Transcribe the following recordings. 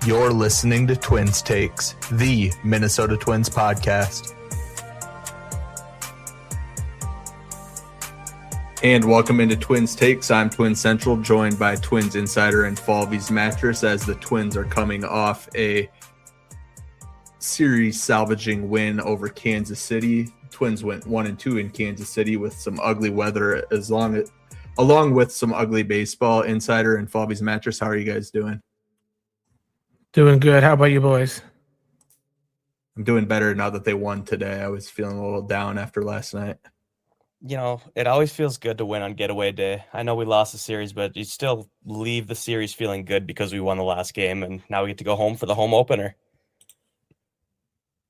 You're listening to Twins Takes, the Minnesota Twins podcast. And welcome into Twins Takes. I'm Twins Central, joined by Twins Insider and Falvey's Mattress, as the Twins are coming off a series salvaging win over Kansas City. Twins went 1-2 in Kansas City with some ugly weather, along with some ugly baseball. Insider and Falvey's Mattress, how are you guys doing? Doing good. How about you boys? I'm doing better now that they won today. I was feeling a little down after last night. You know, it always feels good to win on getaway day. I know we lost the series, but you still leave the series feeling good because we won the last game, and now we get to go home for the home opener.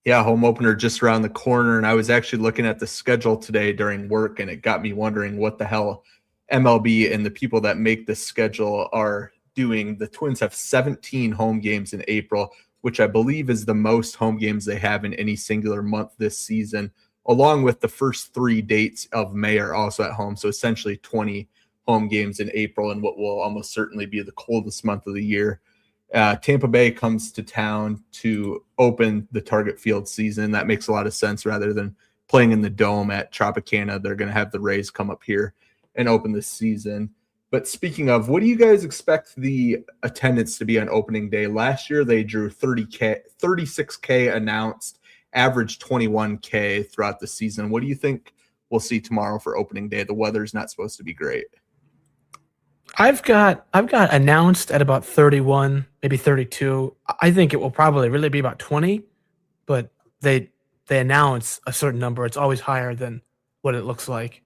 Yeah, home opener just around the corner, and I was actually looking at the schedule today during work, and it got me wondering what the hell MLB and the people that make this schedule are doing. The Twins have 17 home games in April, which I believe is the most home games they have in any singular month this season, along with the first 3 dates of May are also at home. So essentially 20 home games in April in what will almost certainly be the coldest month of the year. Tampa Bay comes to town to open the Target Field season. That makes a lot of sense. Rather than playing in the Dome at Tropicana, they're going to have the Rays come up here and open this season. But speaking of, what do you guys expect the attendance to be on opening day? Last year, they drew 36K announced, average 21K throughout the season. What do you think we'll see tomorrow for opening day? The weather's not supposed to be great. I've got announced at about 31, maybe 32. I think it will probably really be about 20, but they announce a certain number. It's always higher than what it looks like.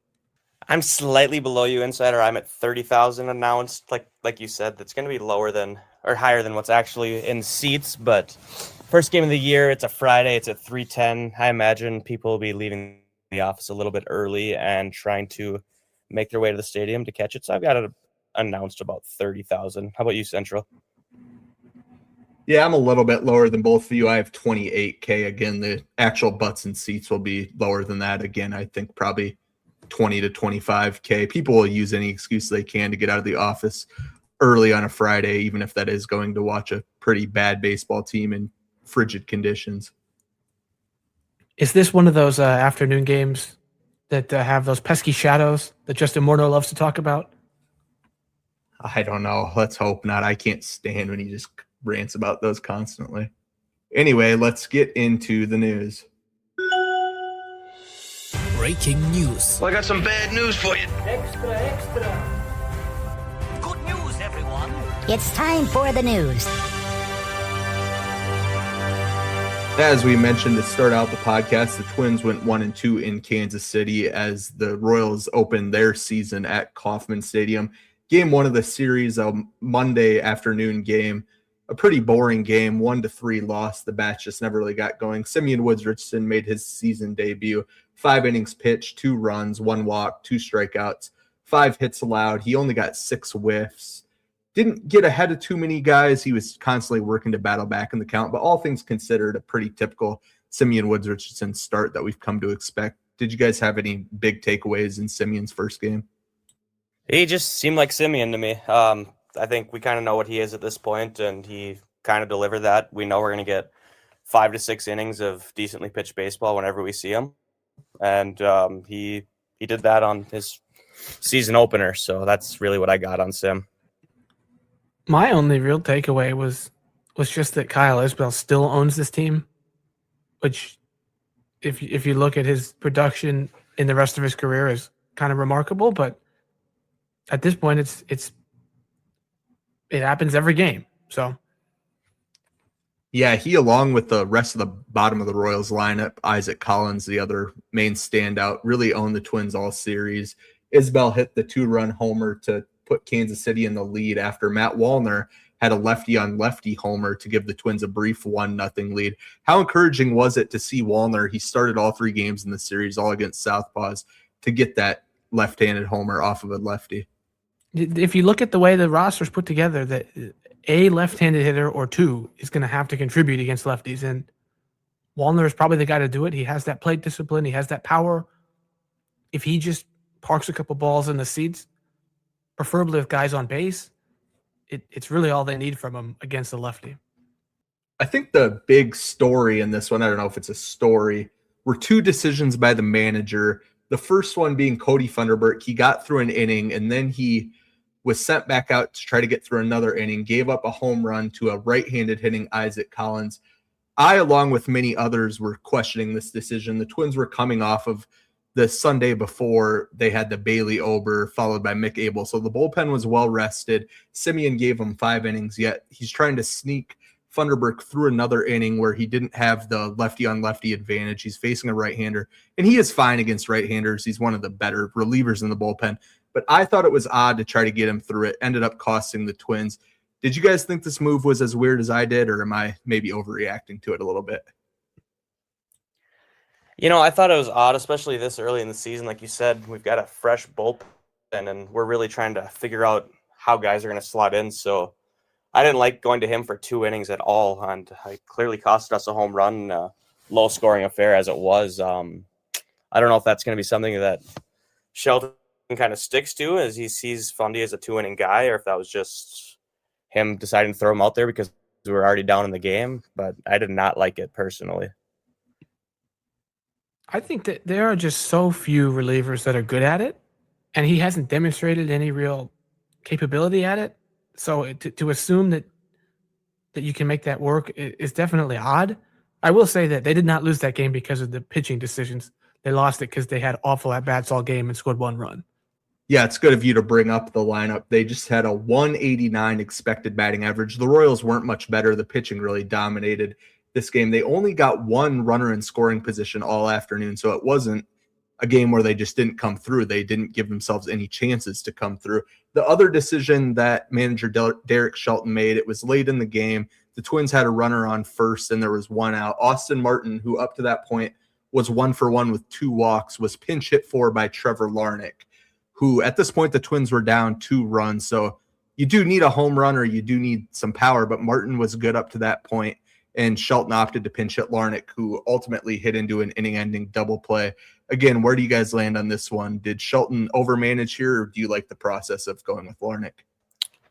I'm slightly below you, Insider. I'm at 30,000 announced. Like you said, that's going to be lower than or higher than what's actually in seats. But first game of the year, it's a Friday. It's at 3:10. I imagine people will be leaving the office a little bit early and trying to make their way to the stadium to catch it. So I've got it announced about 30,000. How about you, Central? Yeah, I'm a little bit lower than both of you. I have 28K. Again, the actual butts and seats will be lower than that. Again, I think probably 20 to 25K. People will use any excuse they can to get out of the office early on a Friday, even if that is going to watch a pretty bad baseball team in frigid conditions. Is this one of those afternoon games that have those pesky shadows that Justin Morneau loves to talk about? I don't know. Let's hope not. I can't stand when he just rants about those constantly. Anyway, let's get into the news. Breaking news. Well, I got some bad news for you. Extra. Good news, everyone. It's time for the news. As we mentioned to start out the podcast, the Twins went 1-2 in Kansas City as the Royals opened their season at Kauffman Stadium. Game 1 of the series, a Monday afternoon game, a pretty boring game, 1-3 loss. The bats just never really got going. Simeon Woods Richardson made his season debut. 5 innings pitched, 2 runs, 1 walk, 2 strikeouts, 5 hits allowed. He only got 6 whiffs. Didn't get ahead of too many guys. He was constantly working to battle back in the count, but all things considered, a pretty typical Simeon Woods Richardson start that we've come to expect. Did you guys have any big takeaways in Simeon's first game? He just seemed like Simeon to me. I think we kind of know what he is at this point, and he kind of delivered that. We know we're going to get 5 to 6 innings of decently pitched baseball whenever we see him. And he did that on his season opener, so that's really what I got on Sim. My only real takeaway was just that Kyle Isbell still owns this team, which if you look at his production in the rest of his career is kind of remarkable, but at this point it happens every game. So yeah, he, along with the rest of the bottom of the Royals lineup, Isaac Collins, the other main standout, really owned the Twins all series. Isbell hit the 2-run homer to put Kansas City in the lead after Matt Wallner had a lefty-on-lefty homer to give the Twins a brief 1-0 lead. How encouraging was it to see Wallner? He started all 3 games in the series, all against Southpaws, to get that left-handed homer off of a lefty. If you look at the way the roster's put together, that a left-handed hitter or 2 is going to have to contribute against lefties, and Wallner is probably the guy to do it. He has that plate discipline. He has that power. If he just parks a couple balls in the seats, preferably with guys on base, it's really all they need from him against the lefty. I think the big story in this one, I don't know if it's a story, were two decisions by the manager. The first one being Cody Funderburk. He got through an inning, and then he was sent back out to try to get through another inning, gave up a home run to a right-handed hitting Isaac Collins. I, along with many others, were questioning this decision. The Twins were coming off of the Sunday before they had the Bailey Ober followed by Mick Abel. So the bullpen was well rested. Simeon gave him 5 innings, yet he's trying to sneak Funderburk through another inning where he didn't have the lefty on lefty advantage. He's facing a right-hander, and he is fine against right-handers. He's one of the better relievers in the bullpen. But I thought it was odd to try to get him through it. Ended up costing the Twins. Did you guys think this move was as weird as I did, or am I maybe overreacting to it a little bit? I thought it was odd, especially this early in the season. Like you said, we've got a fresh bullpen, and we're really trying to figure out how guys are going to slot in. So I didn't like going to him for 2 innings at all, and it clearly costed us a home run, low-scoring affair as it was. I don't know if that's going to be something that Shelton kind of sticks to as he sees Fundy as a 2-inning guy, or if that was just him deciding to throw him out there because we were already down in the game. But I did not like it personally. I think that there are just so few relievers that are good at it, and he hasn't demonstrated any real capability at it. So to assume that you can make that work is definitely odd. I will say that they did not lose that game because of the pitching decisions. They lost it because they had awful at-bats all game and scored 1 run. Yeah, it's good of you to bring up the lineup. They just had a 189 expected batting average. The Royals weren't much better. The pitching really dominated this game. They only got 1 runner in scoring position all afternoon, so it wasn't a game where they just didn't come through. They didn't give themselves any chances to come through. The other decision that manager Derek Shelton made, it was late in the game. The Twins had a runner on first, and there was 1 out. Austin Martin, who up to that point was 1 for 1 with 2 walks, was pinch hit for by Trevor Larnach, who at this point the Twins were down 2 runs. So you do need a home run or you do need some power, but Martin was good up to that point, and Shelton opted to pinch hit Larnach, who ultimately hit into an inning-ending double play. Again, where do you guys land on this one? Did Shelton overmanage here, or do you like the process of going with Larnach?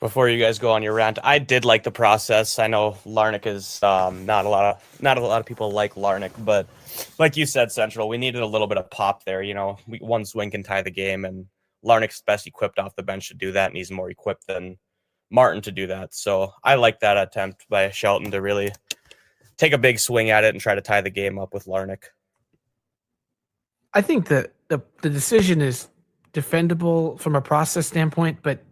Before you guys go on your rant, I did like the process. I know Larnach is not a lot of people like Larnach, but like you said, Central, we needed a little bit of pop there. One swing can tie the game, and Larnach's best equipped off the bench to do that, and he's more equipped than Martin to do that. So I like that attempt by Shelton to really take a big swing at it and try to tie the game up with Larnach. I think that the decision is defendable from a process standpoint, but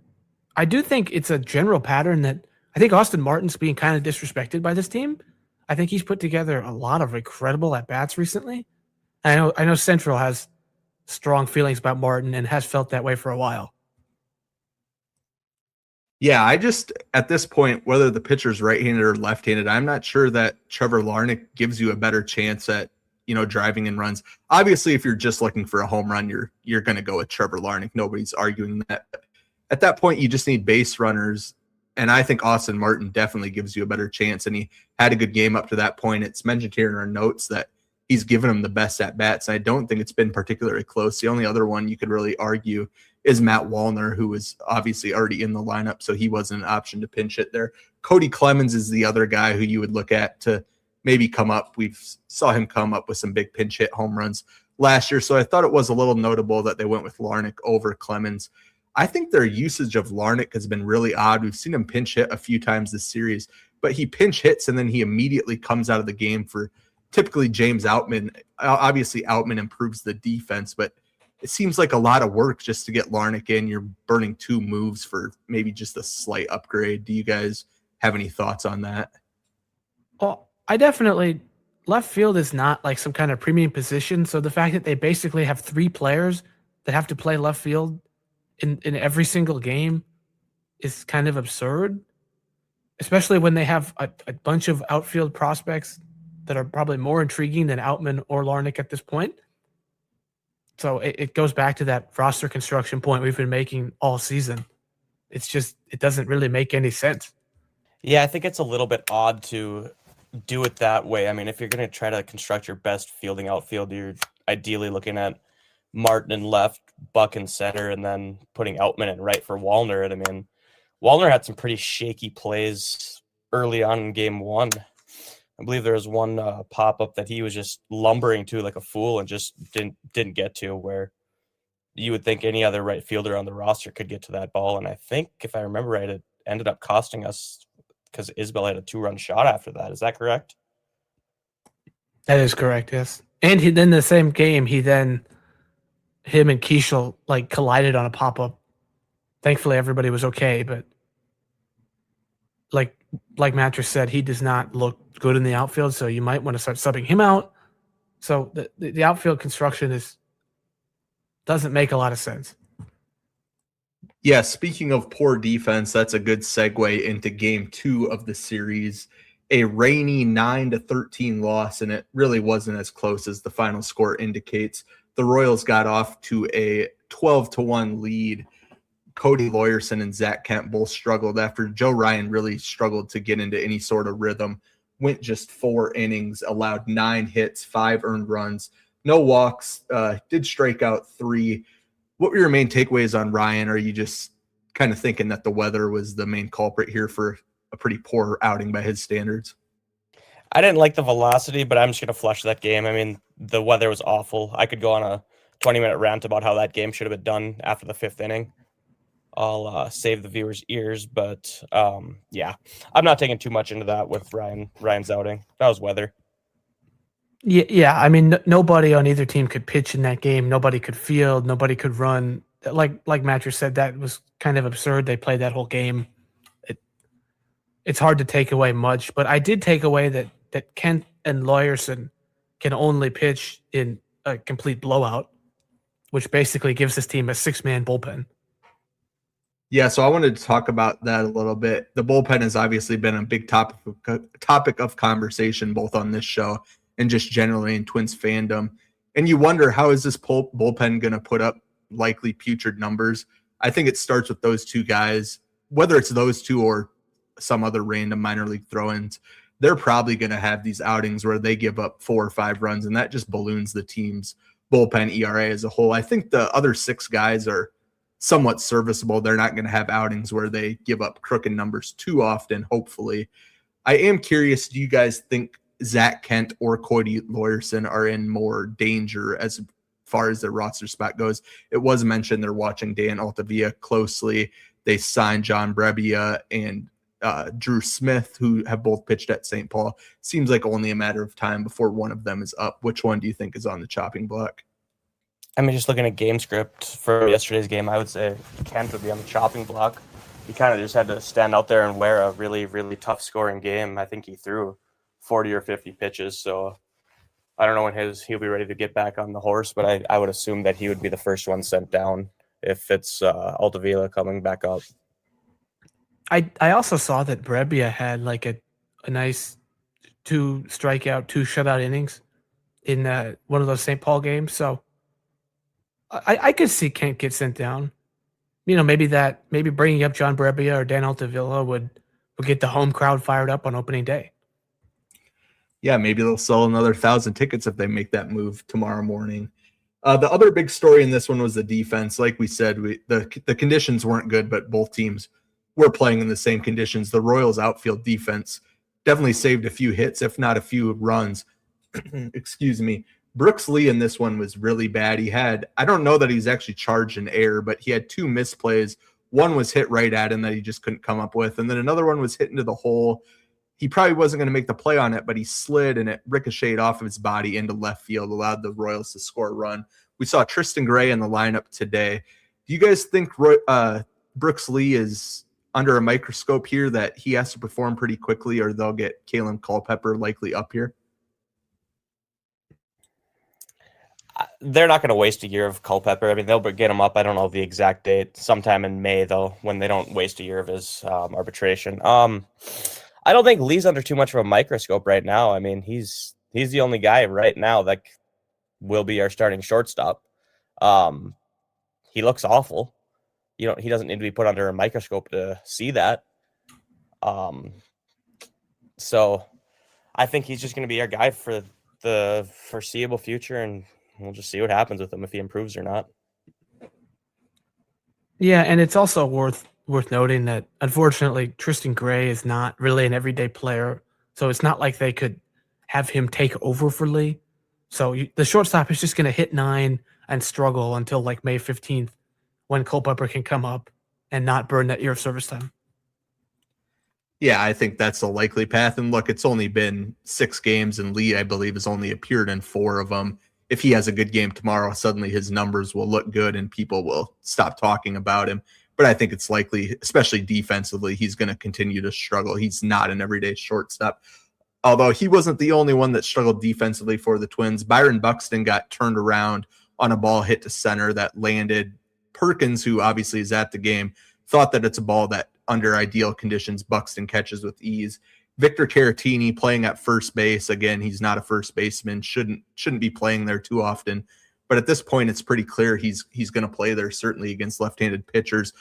I do think it's a general pattern that I think Austin Martin's being kind of disrespected by this team. I think he's put together a lot of incredible at-bats recently. I know Central has strong feelings about Martin and has felt that way for a while. Yeah, I just, at this point, whether the pitcher's right-handed or left-handed, I'm not sure that Trevor Larnach gives you a better chance at driving in runs. Obviously, if you're just looking for a home run, you're going to go with Trevor Larnach. Nobody's arguing that. At that point, you just need base runners, and I think Austin Martin definitely gives you a better chance, and he had a good game up to that point. It's mentioned here in our notes that he's given him the best at-bats, and I don't think it's been particularly close. The only other one you could really argue is Matt Wallner, who was obviously already in the lineup, so he wasn't an option to pinch hit there. Cody Clemens is the other guy who you would look at to maybe come up. We've saw him come up with some big pinch hit home runs last year, so I thought it was a little notable that they went with Larnach over Clemens. I think their usage of Larnach has been really odd. We've seen him pinch hit a few times this series, but he pinch hits and then he immediately comes out of the game for typically James Outman. Obviously, Outman improves the defense, but it seems like a lot of work just to get Larnach in. You're burning 2 moves for maybe just a slight upgrade. Do you guys have any thoughts on that? Well, left field is not like some kind of premium position. So the fact that they basically have 3 players that have to play left field in every single game is kind of absurd, especially when they have a bunch of outfield prospects that are probably more intriguing than Outman or Larnach at this point. So it goes back to that roster construction point we've been making all season. It's just, it doesn't really make any sense. Yeah, I think it's a little bit odd to do it that way. I mean, if you're going to try to construct your best fielding outfield, you're ideally looking at Martin in left, Buck in center, and then putting Outman in right for Wallner. And I mean, Wallner had some pretty shaky plays early on in game 1. I believe there was one pop-up that he was just lumbering to like a fool and just didn't get to, where you would think any other right fielder on the roster could get to that ball. And I think, if I remember right, it ended up costing us because Isbell had a 2-run shot after that. Is that correct? That is correct, yes. And then the same game, him and Keishel like collided on a pop-up. Thankfully, everybody was okay, but like Mattress said, he does not look good in the outfield, so you might want to start subbing him out. So the outfield construction doesn't make a lot of sense. Yeah, speaking of poor defense, that's a good segue into game 2 of the series. A rainy 9-13 loss, and it really wasn't as close as the final score indicates. The Royals got off to a 12-1 lead. Cody Lawyerson and Zach Kent both struggled after Joe Ryan really struggled to get into any sort of rhythm. Went just 4 innings, allowed 9 hits, 5 earned runs, no walks, did strike out 3. What were your main takeaways on Ryan? Or are you just kind of thinking that the weather was the main culprit here for a pretty poor outing by his standards? I didn't like the velocity, but I'm just going to flush that game. I mean, the weather was awful. I could go on a 20-minute rant about how that game should have been done after the 5th inning. I'll save the viewers' ears, but yeah, I'm not taking too much into that with Ryan's outing. That was weather. Yeah. I mean, nobody on either team could pitch in that game. Nobody could field. Nobody could run. Like Mattress said, that was kind of absurd. They played that whole game. It's hard to take away much, but I did take away that Kent and Lawyerson can only pitch in a complete blowout, which basically gives this team a 6-man bullpen. Yeah, so I wanted to talk about that a little bit. The bullpen has obviously been a big topic of conversation, both on this show and just generally in Twins fandom. And you wonder, how is this bullpen going to put up likely putrid numbers? I think it starts with those two guys, whether it's those two or some other random minor league throw-ins. They're probably going to have these outings where they give up 4 or 5 runs, and that just balloons the team's bullpen ERA as a whole. I think the other 6 guys are somewhat serviceable. They're not going to have outings where they give up crooked numbers too often, hopefully. I am curious, do you guys think Zach Kent or Cody Lawyerson are in more danger as far as their roster spot goes? It was mentioned they're watching Dan Altavilla closely. They signed John Brebbia and Drew Smith, who have both pitched at St. Paul. Seems like only a matter of time before one of them is up. Which one do you think is on the chopping block? I mean, just looking at game script for yesterday's game, I would say Kent would be on the chopping block. He kind of just had to stand out there and wear a really, really tough scoring game. I think he threw 40 or 50 pitches, so I don't know when he'll be ready to get back on the horse, but I would assume that he would be the first one sent down if it's Altavilla coming back up. I also saw that Brebbia had like a nice 2 strikeout, 2 shutout innings in one of those St. Paul games. So I could see Kent get sent down. You know, maybe bringing up John Brebbia or Dan Altavilla would get the home crowd fired up on opening day. Yeah, maybe they'll sell another 1,000 tickets if they make that move tomorrow morning. The other big story in this one was the defense. Like we said, the conditions weren't good, but both teams were playing in the same conditions. The Royals' outfield defense definitely saved a few hits, if not a few runs. Excuse me. Brooks Lee in this one was really bad. I don't know that he's actually charged an error, but he had 2 misplays. One was hit right at him that he just couldn't come up with. And then another one was hit into the hole. He probably wasn't going to make the play on it, but he slid and it ricocheted off of his body into left field, allowed the Royals to score a run. We saw Tristan Gray in the lineup today. Do you guys think Brooks Lee is under a microscope here, that he has to perform pretty quickly, or they'll get Kalen Culpepper likely up here? They're not going to waste a year of Culpepper. I mean, they'll get him up. I don't know the exact date. Sometime in May, though, when they don't waste a year of his arbitration. I don't think Lee's under too much of a microscope right now. I mean, he's the only guy right now that will be our starting shortstop. He looks awful. He doesn't need to be put under a microscope to see that. So I think he's just going to be our guy for the foreseeable future, and we'll just see what happens with him, if he improves or not. Yeah, and it's also worth noting that, unfortunately, Tristan Gray is not really an everyday player. So it's not like they could have him take over for Lee. So the shortstop is just going to hit 9 and struggle until like May 15th when Culpepper can come up and not burn that year of service time. Yeah, I think that's a likely path. And look, it's only been 6 games, and Lee, I believe, has only appeared in 4 of them. If he has a good game tomorrow, suddenly his numbers will look good and people will stop talking about him. But I think it's likely, especially defensively, he's going to continue to struggle. He's not an everyday shortstop. Although he wasn't the only one that struggled defensively for the Twins. Byron Buxton got turned around on a ball hit to center that landed. Perkins, who obviously is at the game, thought that it's a ball that under ideal conditions Buxton catches with ease. Victor Caratini playing at first base. Again, he's not a first baseman, shouldn't be playing there too often. But at this point, it's pretty clear he's going to play there, certainly against left-handed pitchers.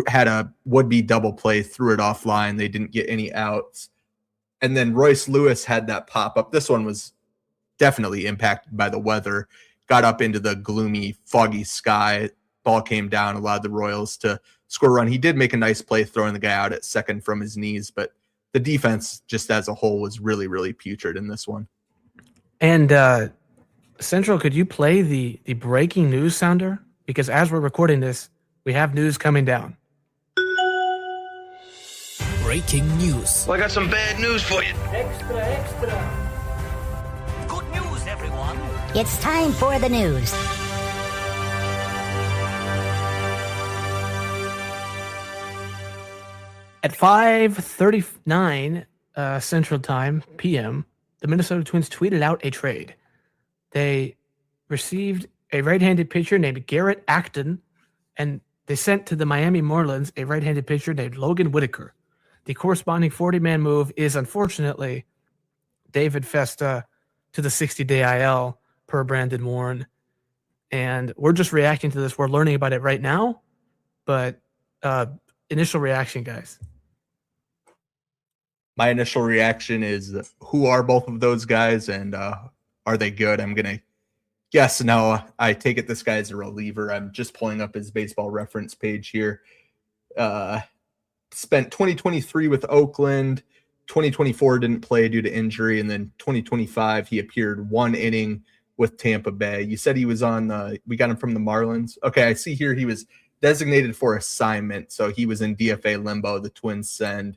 Had a would-be double play, threw it offline. They didn't get any outs. And then Royce Lewis had that pop-up. This one was definitely impacted by the weather. Got up into the gloomy, foggy sky. Ball came down, allowed the Royals to score a run. He did make a nice play throwing the guy out at second from his knees, but the defense just as a whole was really, really putrid in this one. And Central, could you play the breaking news sounder? Because as we're recording this, we have news coming down. Breaking news. Well, I got some bad news for you. Extra. Good news, everyone. It's time for the news. At 5:39 Central Time PM, the Minnesota Twins tweeted out a trade. They received a right-handed pitcher named Garrett Acton, and they sent to the Miami Marlins a right-handed pitcher named Logan Whitaker. The corresponding 40-man move is, unfortunately, David Festa to the 60-day IL per Brandon Warren. And we're just reacting to this. We're learning about it right now, but initial reaction, guys. My initial reaction is, who are both of those guys, and are they good? I'm going to guess no. I take it this guy is a reliever. I'm just pulling up his baseball reference page here. Spent 2023 with Oakland. 2024 didn't play due to injury, and then 2025 he appeared 1 inning with Tampa Bay. You said he was on we got him from the Marlins. Okay, I see here he was designated for assignment, so he was in DFA limbo. The Twins send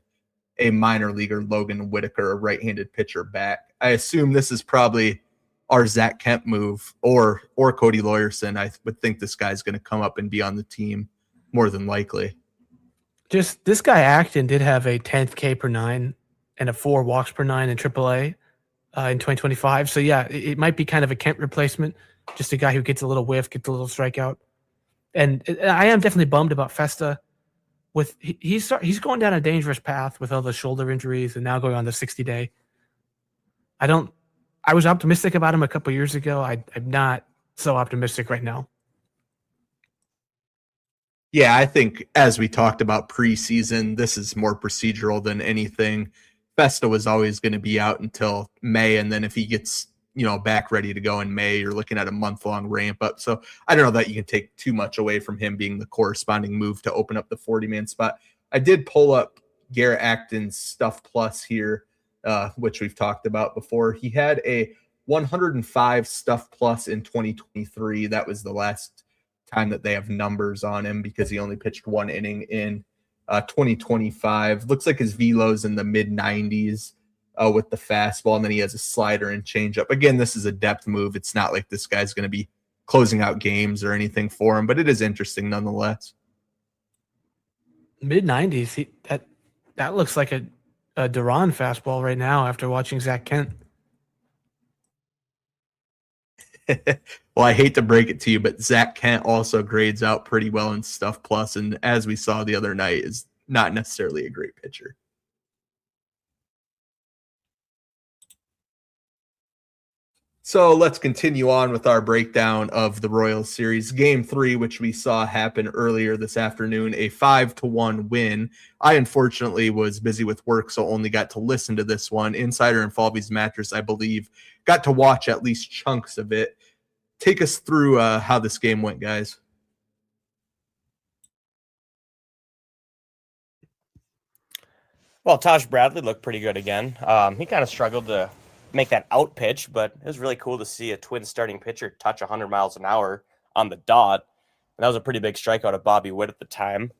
a minor leaguer, Logan Whitaker, a right-handed pitcher, back. I assume this is probably our Zach Kemp move or Cody Lawyerson. I would think this guy's going to come up and be on the team more than likely. Just this guy Acton did have a 10th K per 9 and a 4 walks per 9 in AAA in 2025. So yeah, it might be kind of a Kemp replacement, just a guy who gets a little whiff, gets a little strikeout. And I am definitely bummed about Festa. He's going down a dangerous path with all the shoulder injuries and now going on the 60-day. I was optimistic about him a couple years ago. I'm not so optimistic right now. Yeah, I think as we talked about preseason, this is more procedural than anything. Festa was always going to be out until May, and then if he gets back ready to go in May, you're looking at a month-long ramp up. So I don't know that you can take too much away from him being the corresponding move to open up the 40-man spot. I did pull up Garrett Acton's Stuff Plus here, which we've talked about before. He had a 105 Stuff Plus in 2023. That was the last time that they have numbers on him because he only pitched 1 inning in 2025. Looks like his velo's in the mid-90s. With the fastball, and then he has a slider and changeup. Again, this is a depth move. It's not like this guy's going to be closing out games or anything for him, but it is interesting nonetheless. Mid-90s, that looks like a Duran fastball right now after watching Zach Kent. Well, I hate to break it to you, but Zach Kent also grades out pretty well in Stuff Plus, and as we saw the other night, is not necessarily a great pitcher. So let's continue on with our breakdown of the Royals series. Game 3, which we saw happen earlier this afternoon, a 5-1 win. I unfortunately was busy with work, so only got to listen to this one. Insider and Falvey's Mattress, I believe, got to watch at least chunks of it. Take us through how this game went, guys. Well, Taj Bradley looked pretty good again. He kind of struggled to make that out pitch, but it was really cool to see a Twins starting pitcher touch 100 miles an hour on the dot. And that was a pretty big strikeout of Bobby Witt at the time.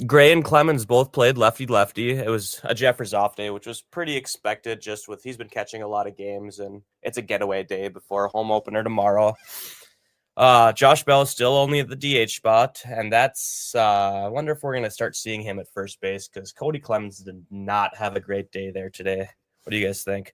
Gray and Clemens both played lefty-lefty. It was a Jeffers off day, which was pretty expected just with he's been catching a lot of games, and it's a getaway day before a home opener tomorrow. Josh Bell is still only at the DH spot, and that's I wonder if we're going to start seeing him at first base because Cody Clemens did not have a great day there today. What do you guys think?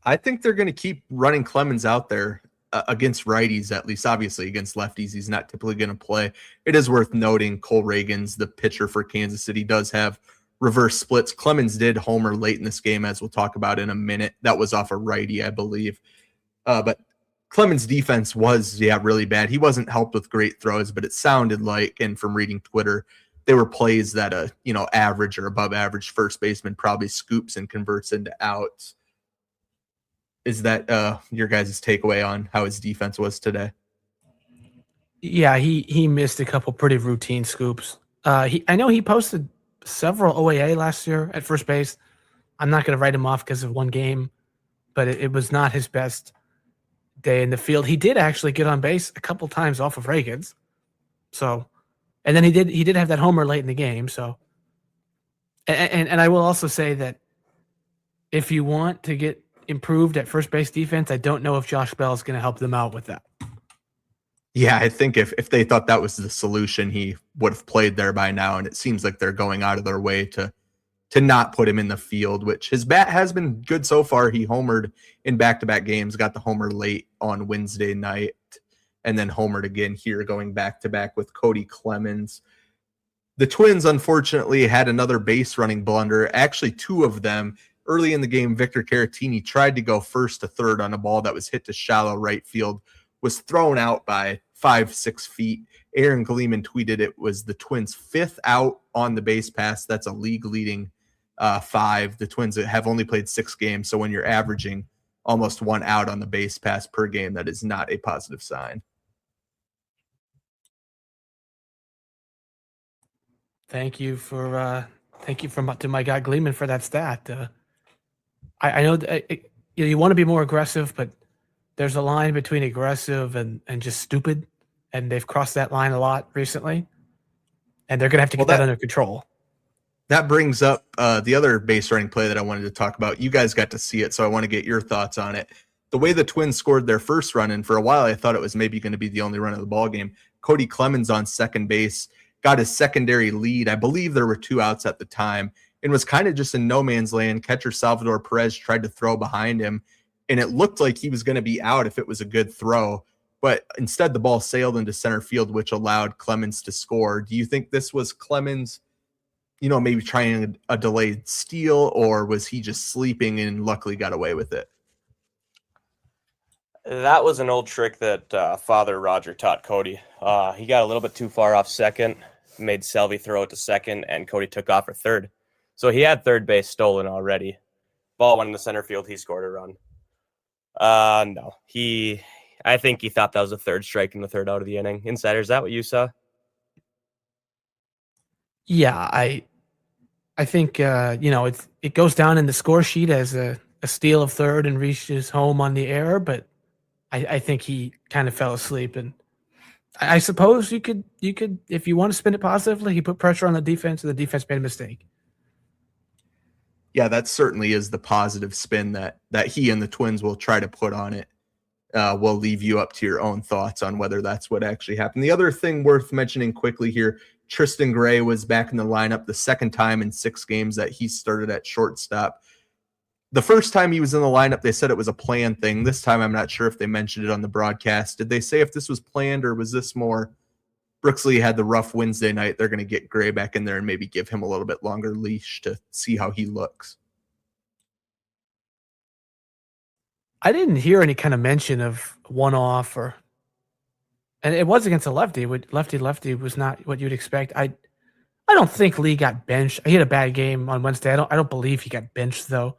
I think they're going to keep running Clemens out there against righties, at least. Obviously, against lefties, he's not typically going to play. It is worth noting Cole Reagans, the pitcher for Kansas City, does have reverse splits. Clemens did homer late in this game, as we'll talk about in a minute. That was off a righty, I believe. But Clemens' defense was, really bad. He wasn't helped with great throws, but it sounded like, and from reading Twitter, they were plays that a average or above average first baseman probably scoops and converts into outs. Is that your guys' takeaway on how his defense was today? Yeah, he missed a couple pretty routine scoops. I know he posted several OAA last year at first base. I'm not going to write him off because of one game, but it was not his best day in the field. He did actually get on base a couple times off of Reagans. So, and then he did have that homer late in the game. So, and I will also say that if you want to get improved at first base defense, I don't know if Josh Bell is going to help them out with that. Yeah, I think if they thought that was the solution, he would have played there by now. And it seems like they're going out of their way to not put him in the field, which his bat has been good so far. He homered in back-to-back games, got the homer late on Wednesday night, and then homered again here going back-to-back with Cody Clemens. The Twins, unfortunately, had another base running blunder, actually two of them. Early in the game, Victor Caratini tried to go first to third on a ball that was hit to shallow right field, was thrown out by 5-6 feet. Aaron Gleeman tweeted it was the Twins' fifth out on the base pass. That's a league-leading 5. The Twins have only played 6 games, so when you're averaging almost 1 out on the base pass per game, that is not a positive sign. Thank you to my guy Gleeman for that stat. I know that you want to be more aggressive, but there's a line between aggressive and just stupid, and they've crossed that line a lot recently, and they're going to have to get that under control. That brings up the other base running play that I wanted to talk about. You guys got to see it, so I want to get your thoughts on it. The way the Twins scored their first run, and for a while I thought it was maybe going to be the only run of the ball game. Cody Clemens on second base got his secondary lead. I believe there were 2 outs at the time, and was kind of just in no man's land. Catcher Salvador Perez tried to throw behind him, and it looked like he was going to be out if it was a good throw. But instead, the ball sailed into center field, which allowed Clemens to score. Do you think this was Clemens, maybe trying a delayed steal, or was he just sleeping and luckily got away with it? That was an old trick that Father Roger taught Cody. He got a little bit too far off second, made Salvey throw it to second, and Cody took off for third. So he had third base stolen already. Ball went into center field. He scored a run. No. I think he thought that was a third strike in the third out of the inning. Insider, is that what you saw? Yeah, I think it goes down in the score sheet as a steal of third and reaches home on the error, but I think he kind of fell asleep. And I suppose you could if you want to spin it positively, he put pressure on the defense and the defense made a mistake. Yeah, that certainly is the positive spin that he and the Twins will try to put on it. We'll leave you up to your own thoughts on whether that's what actually happened. The other thing worth mentioning quickly here, Tristan Gray was back in the lineup the second time in 6 games that he started at shortstop. The first time he was in the lineup, they said it was a planned thing. This time, I'm not sure if they mentioned it on the broadcast. Did they say if this was planned, or was this more Brooksley had the rough Wednesday night, they're going to get Gray back in there and maybe give him a little bit longer leash to see how he looks? I didn't hear any kind of mention of one-off, and it was against a lefty. Lefty was not what you'd expect. I don't think Lee got benched. He had a bad game on Wednesday. I don't believe he got benched though.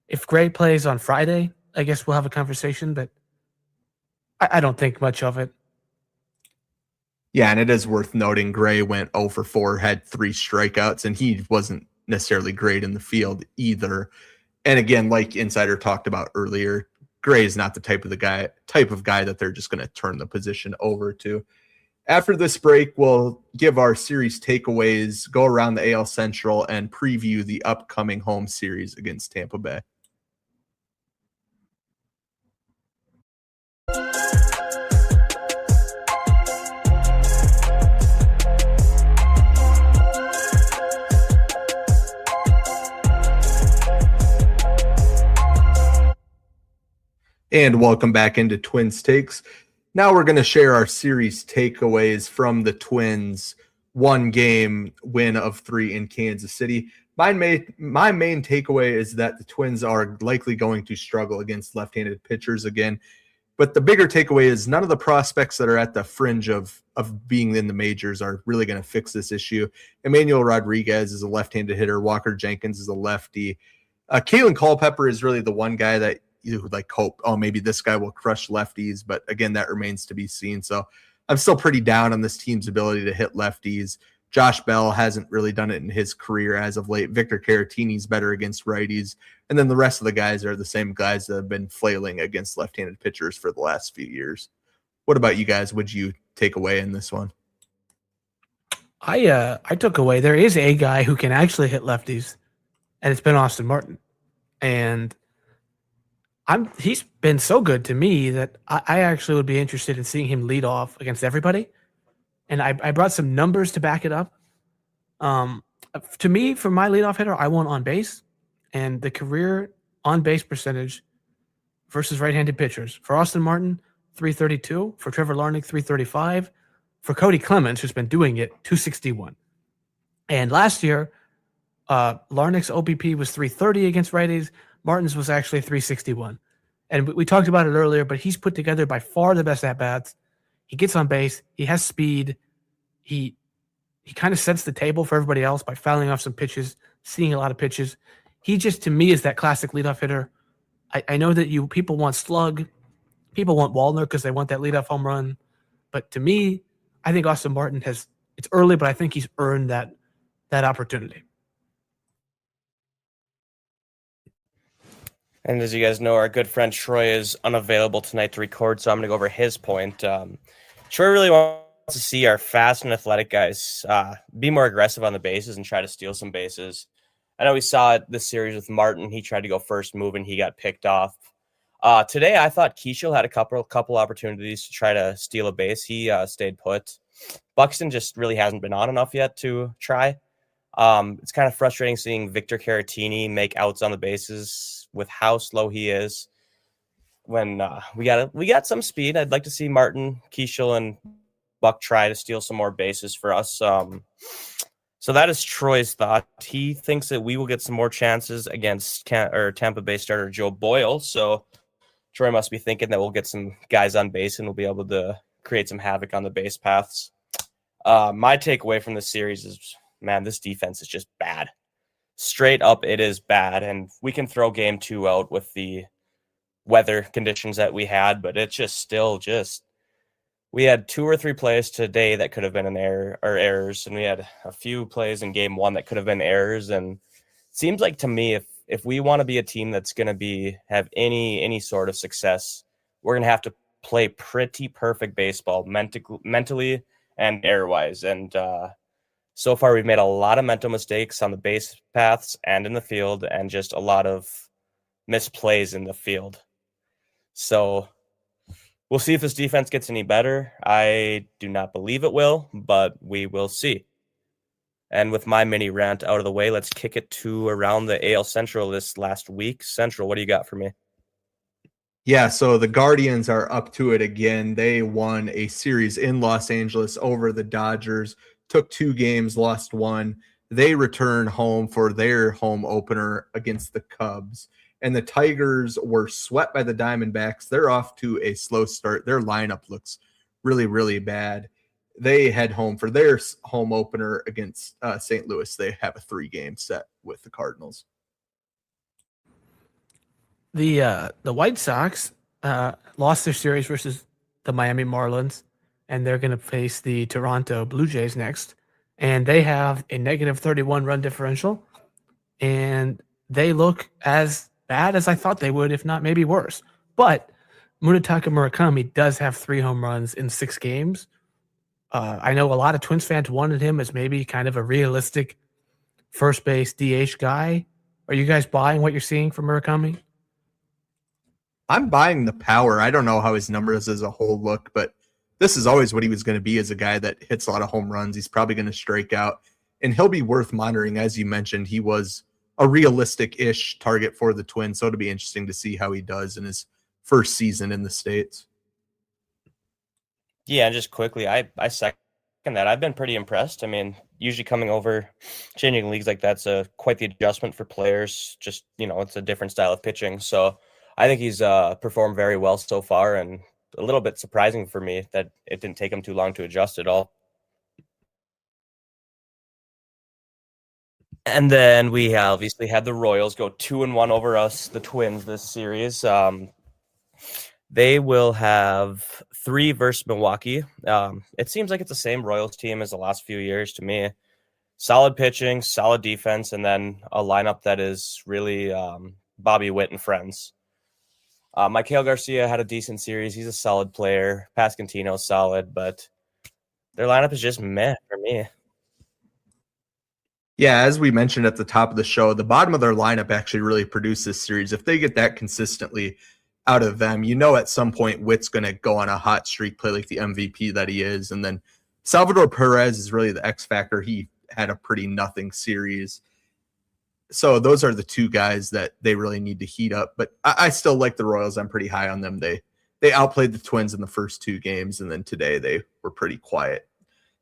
If Gray plays on Friday, I guess we'll have a conversation, but I don't think much of it. Yeah, and it is worth noting Gray went 0 for 4, had 3 strikeouts, and he wasn't necessarily great in the field either. And again, like Insider talked about earlier, Gray is not the type of guy that they're just going to turn the position over to. After this break, we'll give our series takeaways, go around the AL Central, and preview the upcoming home series against Tampa Bay. And welcome back into Twins Takes. Now we're going to share our series takeaways from the Twins' 1-game win of 3 in Kansas City. My main takeaway is that the Twins are likely going to struggle against left-handed pitchers again. But the bigger takeaway is none of the prospects that are at the fringe of being in the majors are really going to fix this issue. Emmanuel Rodriguez is a left-handed hitter. Walker Jenkins is a lefty. Kalen Culpepper is really the one guy that you like hope, oh, maybe this guy will crush lefties. But again, that remains to be seen. So I'm still pretty down on this team's ability to hit lefties. Josh Bell hasn't really done it in his career as of late. Victor Caratini's better against righties. And then the rest of the guys are the same guys that have been flailing against left-handed pitchers for the last few years. What about you guys? Would you take away in this one? I took away there is a guy who can actually hit lefties, and it's been Austin Martin. And he's been so good to me that I actually would be interested in seeing him lead off against everybody. And I brought some numbers to back it up. To me, for my leadoff hitter, I want on base and the career on base percentage versus right-handed pitchers. For Austin Martin, 332. For Trevor Larnach, 335. For Cody Clemens, who's been doing it, 261. And last year, Larnach's OBP was 330 against righties. Martin's was actually 361. And we talked about it earlier, but he's put together by far the best at-bats. He gets on base. He has speed. He kind of sets the table for everybody else by fouling off some pitches, seeing a lot of pitches. He just, to me, is that classic leadoff hitter. I know that people want slug. People want Wallner because they want that leadoff home run. But to me, I think Austin Martin it's early, but I think he's earned that opportunity. And as you guys know, our good friend Troy is unavailable tonight to record, so I'm going to go over his point. Troy really wants to see our fast and athletic guys be more aggressive on the bases and try to steal some bases. I know we saw it this series with Martin. He tried to go first move, and he got picked off. Today, I thought Keishel had a couple opportunities to try to steal a base. He stayed put. Buxton just really hasn't been on enough yet to try. It's kind of frustrating seeing Victor Caratini make outs on the bases with how slow he is. When we got some speed, I'd like to see Martin, Keishel, and Buck try to steal some more bases for us. So that is Troy's thought. He thinks that we will get some more chances against Tampa Bay starter Joe Boyle. So Troy must be thinking that we'll get some guys on base and we'll be able to create some havoc on the base paths. My takeaway from this series is, man, this defense is just bad. Straight up, it is bad. And we can throw game 2 out with the weather conditions that we had, but it's just we had 2 or 3 plays today that could have been an error or errors, and we had a few plays in game 1 that could have been errors. And it seems like to me, if we want to be a team that's going to have any sort of success, we're going to have to play pretty perfect baseball mentally and air-wise. And so far, we've made a lot of mental mistakes on the base paths and in the field, and just a lot of misplays in the field. So we'll see if this defense gets any better. I do not believe it will, but we will see. And with my mini rant out of the way, let's kick it to around the AL Central this last week. Central, what do you got for me? Yeah, so the Guardians are up to it again. They won a series in Los Angeles over the Dodgers, took 2 games, lost 1. They return home for their home opener against the Cubs. And the Tigers were swept by the Diamondbacks. They're off to a slow start. Their lineup looks really, really bad. They head home for their home opener against St. Louis. They have a 3-game set with the Cardinals. The White Sox lost their series versus the Miami Marlins, and they're going to face the Toronto Blue Jays next. And they have a negative 31 run differential, and they look as bad as I thought they would, if not maybe worse. But Munetaka Murakami does have 3 home runs in 6 games. I know a lot of Twins fans wanted him as maybe kind of a realistic first base DH guy. Are you guys buying what you're seeing from Murakami? I'm buying the power. I don't know how his numbers as a whole look, but this is always what he was going to be as a guy that hits a lot of home runs. He's probably going to strike out, and he'll be worth monitoring. As you mentioned, he was a realistic-ish target for the Twins, so it'll be interesting to see how he does in his first season in the States. Yeah, and just quickly, I second that. I've been pretty impressed. I mean, usually coming over, changing leagues like that's quite the adjustment for players. Just, it's a different style of pitching. So I think he's performed very well so far, and a little bit surprising for me that it didn't take him too long to adjust at all. And then we obviously had the Royals go 2-1 over us, the Twins, this series. They will have 3 versus Milwaukee. It seems like it's the same Royals team as the last few years to me. Solid pitching, solid defense, and then a lineup that is really Bobby Witt and friends. Maikel Garcia had a decent series. He's a solid player. Pascantino's solid, but their lineup is just meh for me. Yeah, as we mentioned at the top of the show, the bottom of their lineup actually really produced this series. If they get that consistently out of them, at some point Witt's going to go on a hot streak, play like the MVP that he is. And then Salvador Perez is really the X factor. He had a pretty nothing series. So those are the 2 guys that they really need to heat up. But I still like the Royals. I'm pretty high on them. They outplayed the Twins in the first 2 games, and then today they were pretty quiet,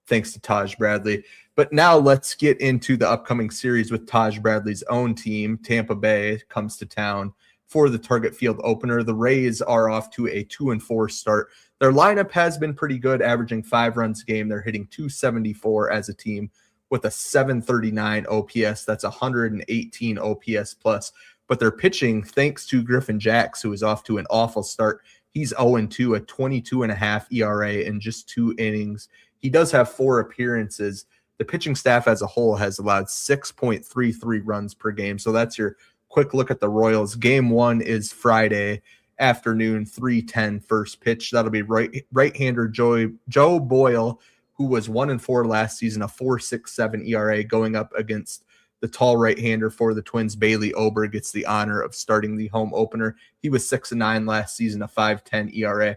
thanks to Taj Bradley. But now let's get into the upcoming series with Taj Bradley's own team. Tampa Bay comes to town for the Target Field opener. The Rays are off to a 2-4 start. Their lineup has been pretty good, averaging 5 runs a game. They're hitting .274 as a team with a 739 OPS. That's 118 OPS plus. But their pitching, thanks to Griffin Jax, who is off to an awful start, he's 0-2, a 22.5 ERA in just 2 innings. He does have 4 appearances. The pitching staff as a whole has allowed 6.33 runs per game. So that's your quick look at the Royals. Game 1 is Friday afternoon, 3:10 first pitch. That'll be right-hander Joe Boyle, who was 1-4 last season, a 4.67 ERA, going up against the tall right-hander for the Twins. Bailey Ober gets the honor of starting the home opener. He was 6-9 last season, a 5.10 ERA.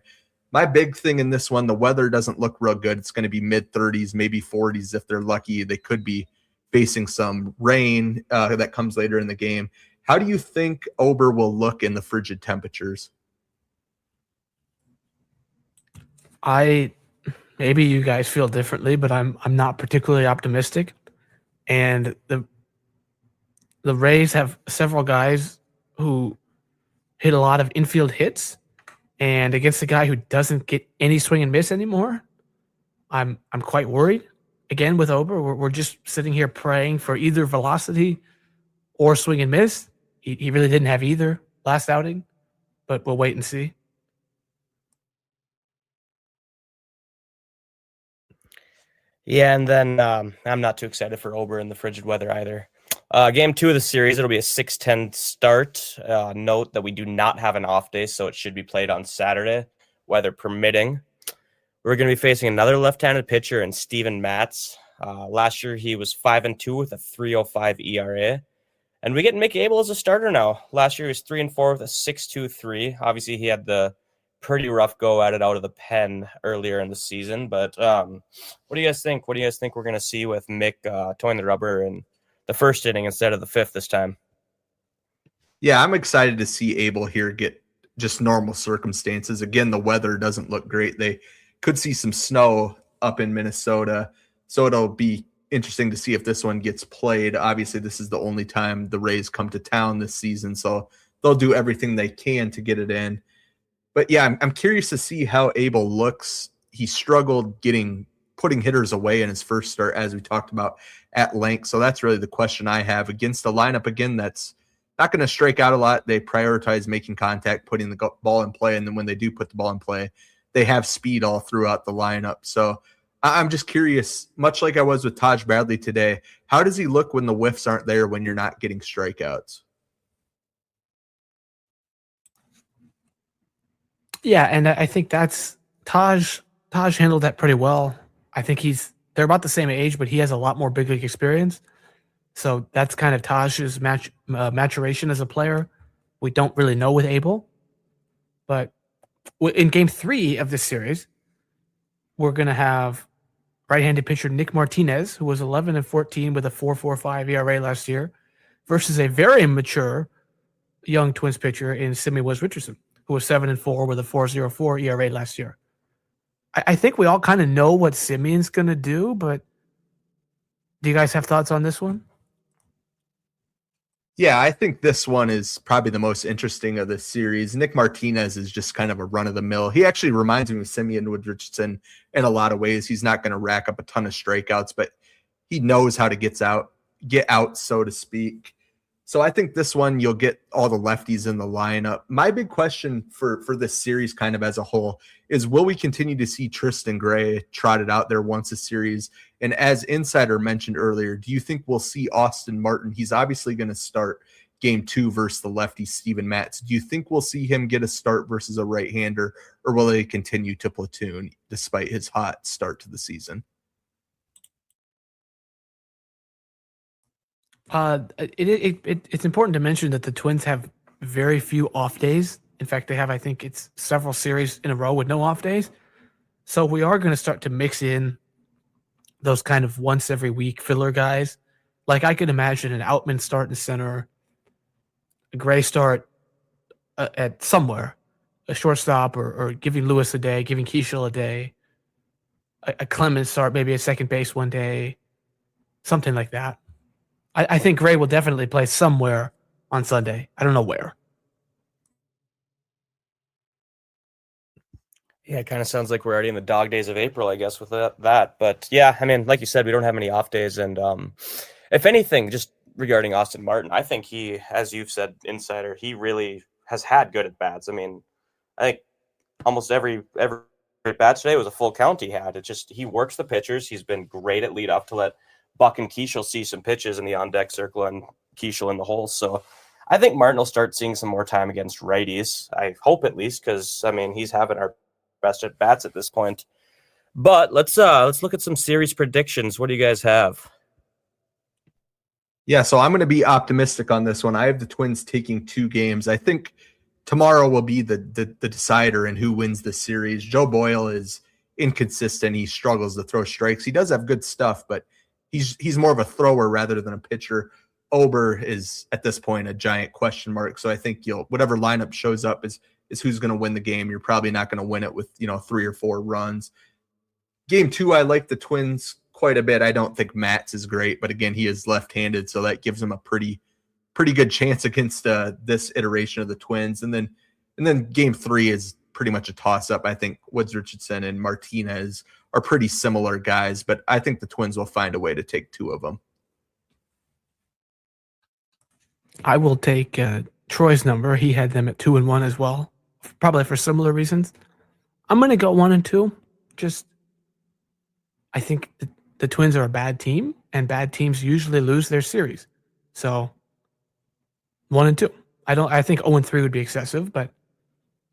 My big thing in this one, the weather doesn't look real good. It's going to be mid-30s, maybe 40s if they're lucky. They could be facing some rain that comes later in the game. How do you think Ober will look in the frigid temperatures? Maybe you guys feel differently, but I'm not particularly optimistic. And the Rays have several guys who hit a lot of infield hits, and against a guy who doesn't get any swing and miss anymore, I'm quite worried. Again, with Ober, we're just sitting here praying for either velocity or swing and miss. He really didn't have either last outing, but we'll wait and see. Yeah, and then I'm not too excited for Ober in the frigid weather either. Game 2 of the series, it'll be a 6:10 start. Note that we do not have an off day, so it should be played on Saturday, weather permitting. We're going to be facing another left-handed pitcher in Steven Matz. Last year, he was 5-2 with a 3.05 ERA. And we get Mick Abel as a starter now. Last year, he was 3-4 with a 6.23. Obviously, he had the pretty rough go at it out of the pen earlier in the season. But what do you guys think? What do you guys think we're going to see with Mick toeing the rubber in the first inning instead of the 5th this time? Yeah, I'm excited to see Abel here get just normal circumstances. Again, the weather doesn't look great. They could see some snow up in Minnesota, so it'll be interesting to see if this one gets played. Obviously, this is the only time the Rays come to town this season, so they'll do everything they can to get it in. But yeah, I'm curious to see how Abel looks. He struggled putting hitters away in his first start, as we talked about at length. So that's really the question I have against the lineup, again, that's not going to strike out a lot. They prioritize making contact, putting the ball in play, and then when they do put the ball in play, they have speed all throughout the lineup. So I'm just curious, much like I was with Taj Bradley today, how does he look when the whiffs aren't there, when you're not getting strikeouts? Yeah, and I think that's Taj handled that pretty well. I think they're about the same age, but he has a lot more big league experience. So that's kind of Taj's maturation as a player. We don't really know with Abel. But in game 3 of this series, we're going to have right-handed pitcher Nick Martinez, who was 11-14 with a 4.45 ERA last year, versus a very mature young Twins pitcher in Simeon Wes Richardson, who was 7-4 with a 4.04 ERA last year. I think we all kind of know what Simeon's going to do, but do you guys have thoughts on this one? Yeah, I think this one is probably the most interesting of this series. Nick Martinez is just kind of a run-of-the-mill. He actually reminds me of Simeon Richardson in a lot of ways. He's not going to rack up a ton of strikeouts, but he knows how to get out, so to speak. So I think this one, you'll get all the lefties in the lineup. My big question for this series kind of as a whole is, will we continue to see Tristan Gray trotted out there once a series? And as Insider mentioned earlier, do you think we'll see Austin Martin? He's obviously going to start game 2 versus the lefty Steven Matz. Do you think we'll see him get a start versus a right-hander, or will they continue to platoon despite his hot start to the season? It's important to mention that the Twins have very few off days. In fact, they have, I think it's several series in a row with no off days. So we are going to start to mix in those kind of once every week filler guys. Like I could imagine an Outman start in center, a Gray start at somewhere, a shortstop, or giving Lewis a day, giving Keishel a day, a Clemens start, maybe a second base one day, something like that. I think Gray will definitely play somewhere on Sunday. I don't know where. Yeah, it kind of sounds like we're already in the dog days of April, I guess, with that. But yeah, I mean, like you said, we don't have many off days. And if anything, just regarding Austin Martin, I think he, as you've said, Insider, he really has had good at bats. I mean, I think almost every at bat today was a full count he had. It just, he works the pitchers. He's been great at lead off to let Buck and Keishel see some pitches in the on-deck circle and Keishel in the hole. So I think Martin will start seeing some more time against righties. I hope at least, because, I mean, he's having our best at bats at this point. But let's look at some series predictions. What do you guys have? Yeah, so I'm going to be optimistic on this one. I have the Twins taking 2 games. I think tomorrow will be the decider in who wins the series. Joe Boyle is inconsistent. He struggles to throw strikes. He does have good stuff, but he's more of a thrower rather than a pitcher. Ober is at this point a giant question mark. So I think whatever lineup shows up is who's going to win the game. You're probably not going to win it with 3 or 4 runs. Game 2, I like the Twins quite a bit. I don't think Matz is great, but again, he is left-handed, so that gives him a pretty good chance against this iteration of the Twins. And then game 3 is pretty much a toss-up. I think Woods Richardson and Martinez are pretty similar guys, but I think the Twins will find a way to take 2 of them. I will take Troy's number. He had them at 2-1 as well, probably for similar reasons. I'm going to go 1-2. I think the Twins are a bad team, and bad teams usually lose their series. So 1-2. I think 0-3 would be excessive, but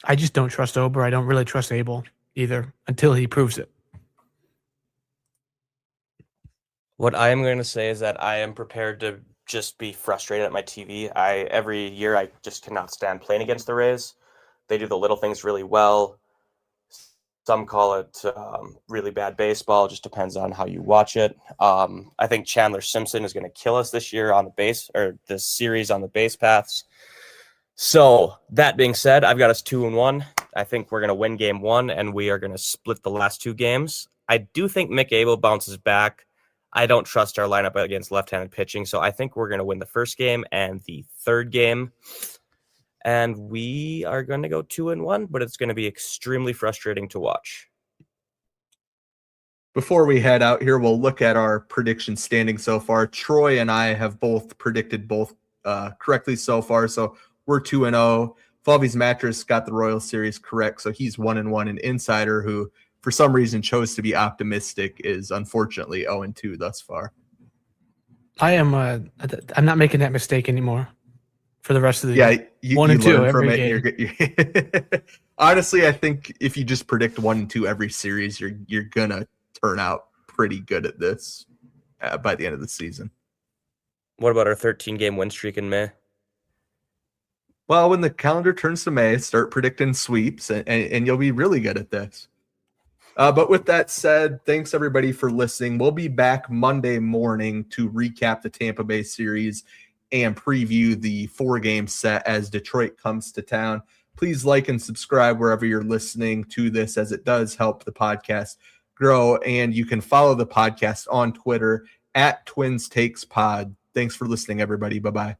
I just don't trust Ober. I don't really trust Abel either until he proves it. What I am going to say is that I am prepared to just be frustrated at my TV. Every year I just cannot stand playing against the Rays. They do the little things really well. Some call it really bad baseball. It just depends on how you watch it. I think Chandler Simpson is going to kill us this year on the base, or this series on the base paths. So that being said, I've got us 2-1. I think we're going to win game 1, and we are going to split the last 2 games. I do think Mick Abel bounces back. I don't trust our lineup against left-handed pitching, so I think we're going to win the first game and the third game. And we are going to go 2-1, but it's going to be extremely frustrating to watch. Before we head out here, we'll look at our prediction standing so far. Troy and I have both predicted correctly so far, so we're 2-0. Falvey's Mattress got the Royal Series correct, so he's 1-1. An insider who, for some reason, chose to be optimistic is unfortunately 0-2 thus far. I'm not making that mistake anymore for the rest of the year. You 1 and 2 learn from every it. game. Honestly, I think if you just predict 1 and 2 every series, you're gonna turn out pretty good at this by the end of the season. What about our 13-game win streak in May? Well, when the calendar turns to May, start predicting sweeps, and you'll be really good at this. But with that said, thanks everybody for listening. We'll be back Monday morning to recap the Tampa Bay series and preview the 4-game set as Detroit comes to town. Please like and subscribe wherever you're listening to this, as it does help the podcast grow. And you can follow the podcast on Twitter @TwinsTakesPod. Thanks for listening, everybody. Bye-bye.